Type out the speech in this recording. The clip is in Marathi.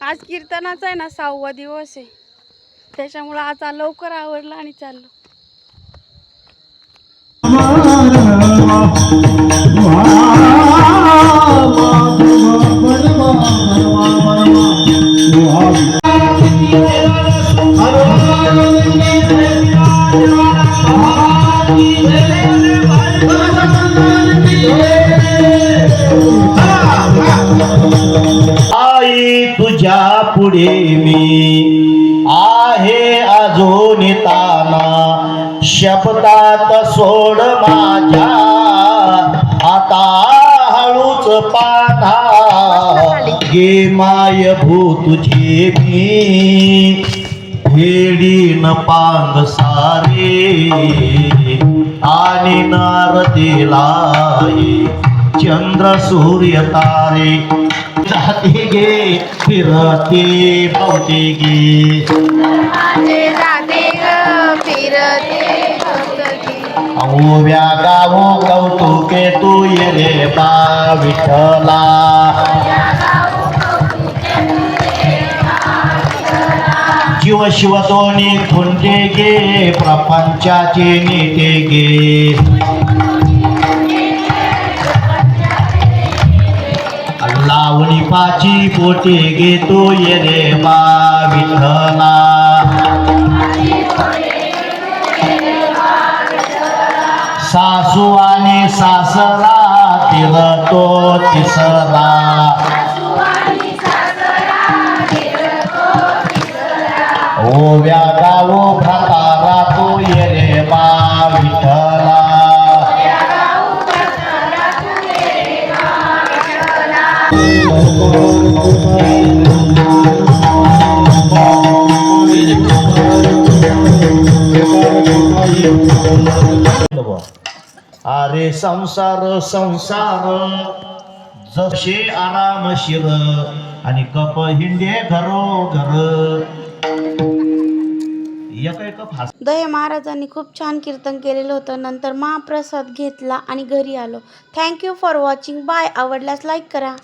आज कीर्तनाचा आहे ना 6वा दिवस आहे, त्याच्यामुळे आज लवकर आवरलं आणि चाललो. तुझ्या पुढे मी आहे अजून ताना, शब्दात सोड माझ्या आता हळूच पाना. गे माय भू तुझे मी फेडीन पांग सारे, आणि नारदेला चंद्र सूर्य तारे. जाते गे फिरते पवते गे, जाते ग फिरते ओव्या गावो कौतुके तू ये रे बा विठ्ठला. जीव शिव दोन्ही खुंटे गे प्रपंचाचे नेते गे. लावणी पाची पोटे गे तू ये रे बा विठ्ठला. सासू आणि सासरा तिरतो तिसरा, ओव्या गावो भ्रातारा तू ये रे बा विठ्ठला. अरे संसार संसार जसे आराम शिर, आणि कप हिंडे घरो घर. दये महाराजांनी खूप छान कीर्तन केलेलं होतं. नंतर महाप्रसाद घेतला आणि घरी आलो. Thank you for watching. बाय. आवडल्यास लाईक करा.